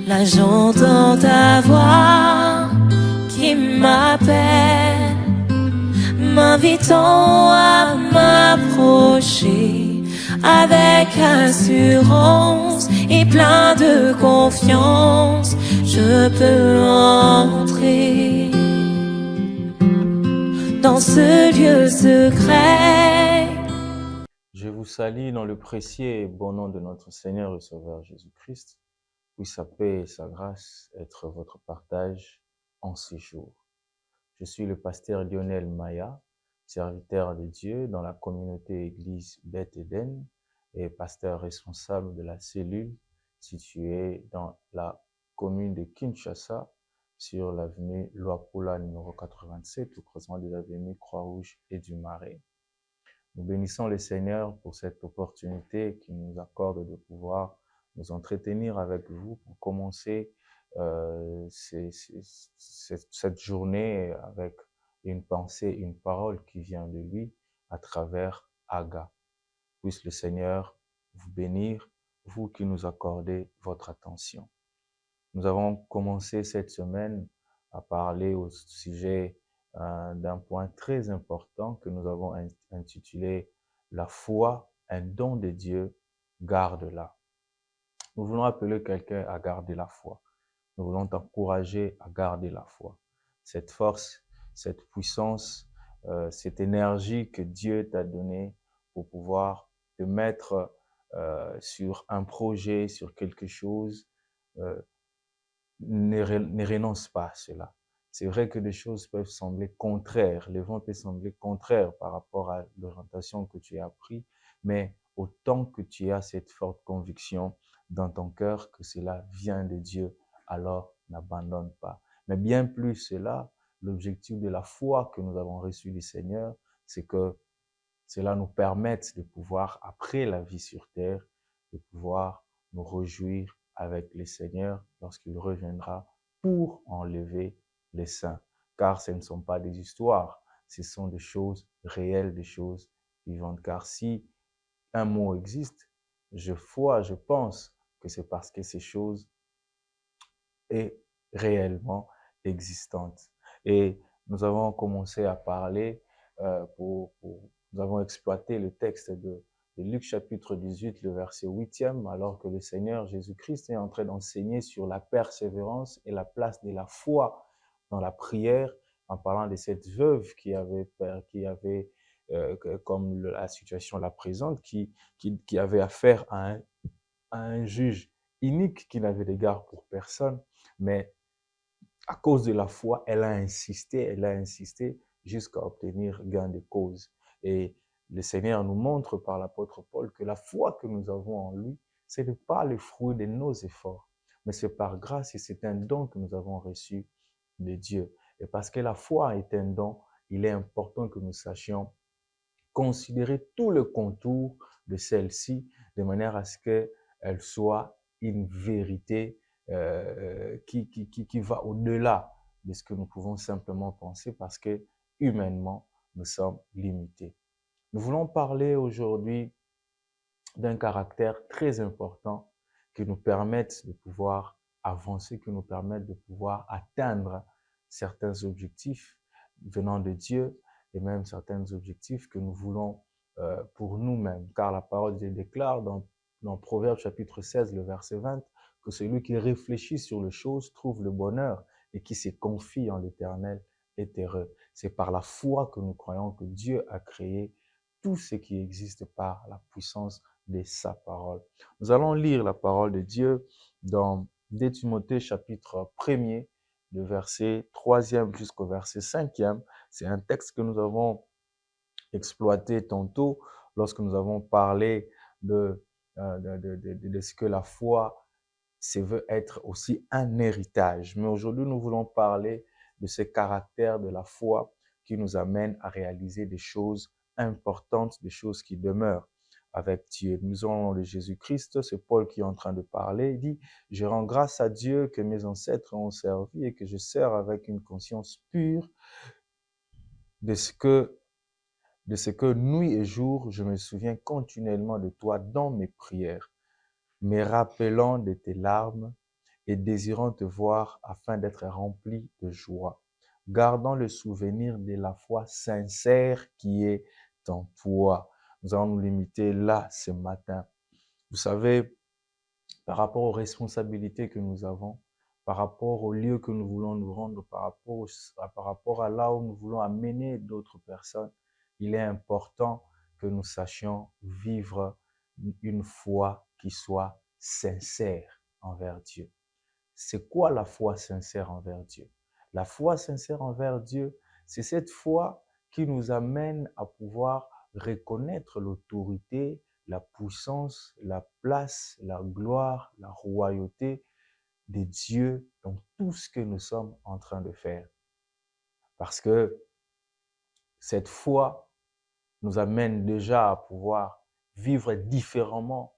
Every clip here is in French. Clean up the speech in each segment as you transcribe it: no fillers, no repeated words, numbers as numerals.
Là j'entends ta voix qui m'appelle, m'invitant à m'approcher avec assurance et plein de confiance. Je peux entrer dans ce lieu secret. Je vous salue dans le précieux et bon nom de notre Seigneur et Sauveur Jésus-Christ. Puisse sa paix et sa grâce être votre partage en ces jours. Je suis le pasteur Lionel Maya, serviteur de Dieu dans la communauté Église Beth Eden et pasteur responsable de la cellule située dans la commune de Kinshasa sur l'avenue Luapula numéro 87 au croisement des avenues Croix-Rouge et du Marais. Nous bénissons le Seigneur pour cette opportunité qu'il nous accorde de pouvoir nous entretenir avec vous pour commencer cette journée avec une pensée, une parole qui vient de lui à travers Aga. Puisse le Seigneur vous bénir, vous qui nous accordez votre attention. Nous avons commencé cette semaine à parler au sujet d'un point très important que nous avons intitulé « La foi, un don de Dieu, garde-la ». Nous voulons appeler quelqu'un à garder la foi. Nous voulons t'encourager à garder la foi. Cette force, cette puissance, cette énergie que Dieu t'a donnée pour pouvoir te mettre sur un projet, sur quelque chose, ne renonce pas à cela. C'est vrai que des choses peuvent sembler contraires, les vents peuvent sembler contraires par rapport à l'orientation que tu as prise, mais autant que tu as cette forte conviction dans ton cœur que cela vient de Dieu, alors n'abandonne pas. Mais bien plus cela, l'objectif de la foi que nous avons reçue du Seigneur, c'est que cela nous permette de pouvoir, après la vie sur terre, de pouvoir nous réjouir avec le Seigneur lorsqu'il reviendra pour enlever les saints. Car ce ne sont pas des histoires, ce sont des choses réelles, des choses vivantes. Car si un mot existe, je pense que c'est parce que ces choses est réellement existante. Et nous avons commencé à parler, nous avons exploité le texte de Luc chapitre 18, le verset 8e, alors que le Seigneur Jésus-Christ est en train d'enseigner sur la persévérance et la place de la foi dans la prière, en parlant de cette veuve qui avait comme la situation la présente, qui avait affaire à un juge inique qui n'avait d'égard pour personne, mais à cause de la foi, elle a insisté jusqu'à obtenir gain de cause. Et le Seigneur nous montre par l'apôtre Paul que la foi que nous avons en lui, ce n'est pas le fruit de nos efforts, mais c'est par grâce et c'est un don que nous avons reçu de Dieu. Et parce que la foi est un don, il est important que nous sachions considérer tout le contour de celle-ci de manière à ce qu'elle soit une vérité qui va au-delà de ce que nous pouvons simplement penser parce que humainement, nous sommes limités. Nous voulons parler aujourd'hui d'un caractère très important qui nous permette de pouvoir avancer, qui nous permette de pouvoir atteindre certains objectifs venant de Dieu et même certains objectifs que nous voulons pour nous-mêmes. Car la parole de Dieu déclare dans Proverbe chapitre 16, le verset 20, que celui qui réfléchit sur les choses trouve le bonheur et qui se confie en l'Éternel est heureux. C'est par la foi que nous croyons que Dieu a créé tout ce qui existe par la puissance de sa parole. Nous allons lire la parole de Dieu dans 2 Timothée chapitre 1er, le verset 3e jusqu'au verset 5e. C'est un texte que nous avons exploité tantôt lorsque nous avons parlé de ce que la foi veut être aussi un héritage. Mais aujourd'hui, nous voulons parler de ce caractère de la foi qui nous amène à réaliser des choses importantes, des choses qui demeurent avec Dieu. Nous avons le Jésus-Christ, c'est Paul qui est en train de parler. Il dit, je rends grâce à Dieu que mes ancêtres ont servi et que je sers avec une conscience pure de ce que nuit et jour, je me souviens continuellement de toi dans mes prières, me rappelant de tes larmes et désirant te voir afin d'être remplis de joie, gardant le souvenir de la foi sincère qui est en toi. Nous allons nous limiter là ce matin. Vous savez, par rapport aux responsabilités que nous avons, par rapport au lieu que nous voulons nous rendre, par rapport à là où nous voulons amener d'autres personnes, il est important que nous sachions vivre une foi qui soit sincère envers Dieu. C'est quoi la foi sincère envers Dieu? La foi sincère envers Dieu, c'est cette foi qui nous amène à pouvoir reconnaître l'autorité, la puissance, la place, la gloire, la royauté de Dieu dans tout ce que nous sommes en train de faire. Parce que cette foi nous amène déjà à pouvoir vivre différemment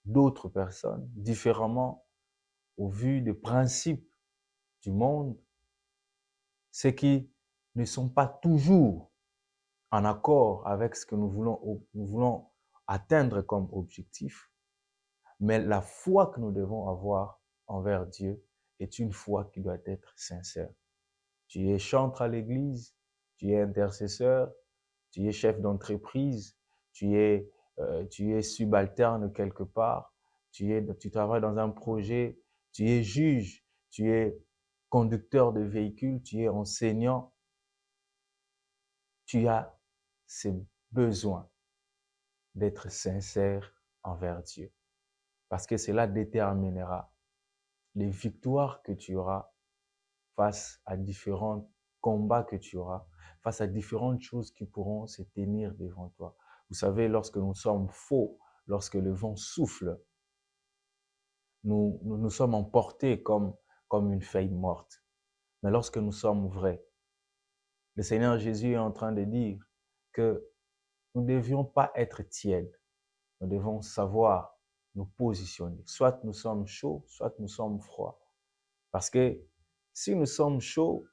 d'autres personnes, différemment au vu des principes du monde, ceux qui ne sont pas toujours en accord avec ce que nous voulons atteindre comme objectif. Mais la foi que nous devons avoir envers Dieu est une foi qui doit être sincère. Tu es chantre à l'église, tu es intercesseur, tu es chef d'entreprise, tu es subalterne quelque part, tu travailles dans un projet, tu es juge, tu es conducteur de véhicule, tu es enseignant. Tu as ce besoin d'être sincère envers Dieu. Parce que cela déterminera les victoires que tu auras face à différents combats que tu auras, face à différentes choses qui pourront se tenir devant toi. Vous savez, lorsque nous sommes faux, lorsque le vent souffle, nous sommes emportés comme une feuille morte. Mais lorsque nous sommes vrais, le Seigneur Jésus est en train de dire que nous ne devions pas être tièdes. Nous devons savoir nous positionner. Soit nous sommes chauds, soit nous sommes froids. Parce que si nous sommes chauds,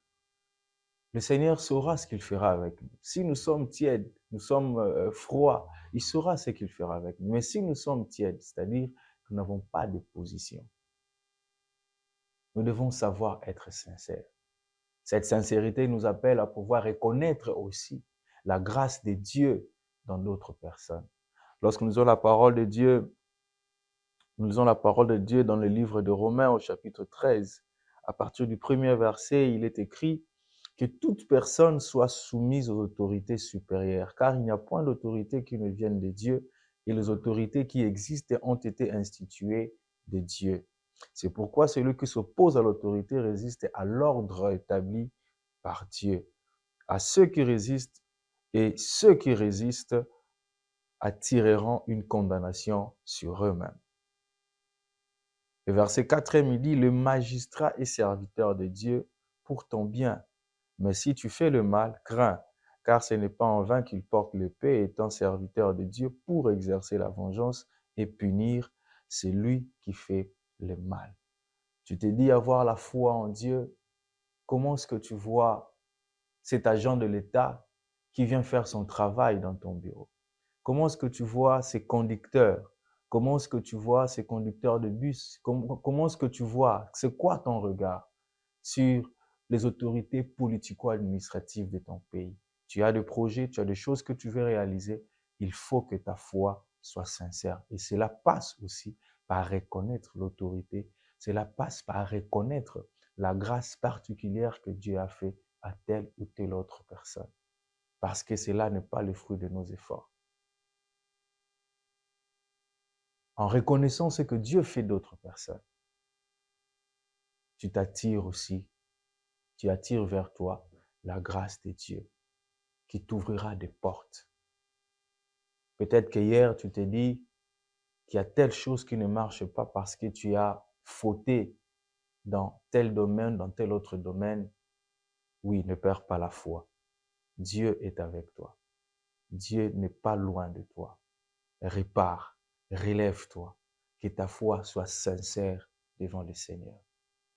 le Seigneur saura ce qu'il fera avec nous. Si nous sommes tièdes, nous sommes froids, il saura ce qu'il fera avec nous. Mais si nous sommes tièdes, c'est-à-dire que nous n'avons pas de position, nous devons savoir être sincères. Cette sincérité nous appelle à pouvoir reconnaître aussi la grâce de Dieu dans d'autres personnes. Lorsque nous avons la parole de Dieu, nous lisons la parole de Dieu dans le livre de Romains au chapitre 13. À partir du premier verset, il est écrit que toute personne soit soumise aux autorités supérieures, car il n'y a point d'autorité qui ne vienne de Dieu, et les autorités qui existent ont été instituées de Dieu. C'est pourquoi celui qui s'oppose à l'autorité résiste à l'ordre établi par Dieu. À ceux qui résistent, et ceux qui résistent attireront une condamnation sur eux-mêmes. Le verset 4 il dit, le magistrat est serviteur de Dieu pour ton bien. Mais si tu fais le mal, crains, car ce n'est pas en vain qu'il porte l'épée, étant serviteur de Dieu pour exercer la vengeance et punir celui qui fait le mal. Tu t'es dit avoir la foi en Dieu. Comment est-ce que tu vois cet agent de l'État qui vient faire son travail dans ton bureau? Comment est-ce que tu vois ces conducteurs? Comment est-ce que tu vois ces conducteurs de bus? Comment est-ce que tu vois? C'est quoi ton regard sur les autorités politico-administratives de ton pays? Tu as des projets, tu as des choses que tu veux réaliser. Il faut que ta foi soit sincère. Et cela passe aussi par reconnaître l'autorité. Cela passe par reconnaître la grâce particulière que Dieu a fait à telle ou telle autre personne. Parce que cela n'est pas le fruit de nos efforts. En reconnaissant ce que Dieu fait d'autres personnes, tu t'attires aussi, tu attires vers toi la grâce de Dieu qui t'ouvrira des portes. Peut-être qu'hier, tu t'es dit qu'il y a telle chose qui ne marche pas parce que tu as fauté dans tel domaine, dans tel autre domaine. Oui, ne perds pas la foi. Dieu est avec toi. Dieu n'est pas loin de toi. Répare, relève-toi, que ta foi soit sincère devant le Seigneur.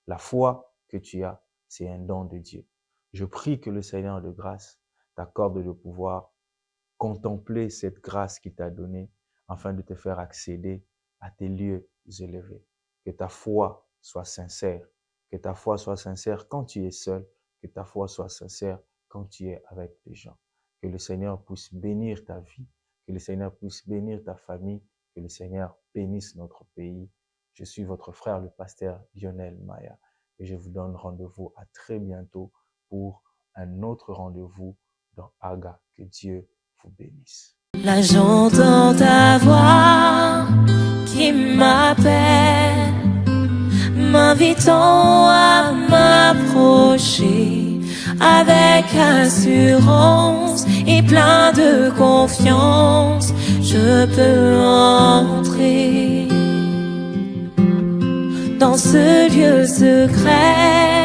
La foi que tu as, c'est un don de Dieu. Je prie que le Seigneur de grâce t'accorde de pouvoir contempler cette grâce qu'il t'a donnée afin de te faire accéder à tes lieux élevés. Que ta foi soit sincère. Que ta foi soit sincère quand tu es seul. Que ta foi soit sincère quand tu es avec les gens. Que le Seigneur puisse bénir ta vie. Que le Seigneur puisse bénir ta famille. Que le Seigneur bénisse notre pays. Je suis votre frère, le pasteur Lionel Maya. Et je vous donne rendez-vous à très bientôt pour un autre rendez-vous dans Aga. Que Dieu vous bénisse. Là j'entends ta voix qui m'appelle, m'invitant à m'approcher avec assurance et plein de confiance. Je peux entrer dans ce lieu secret.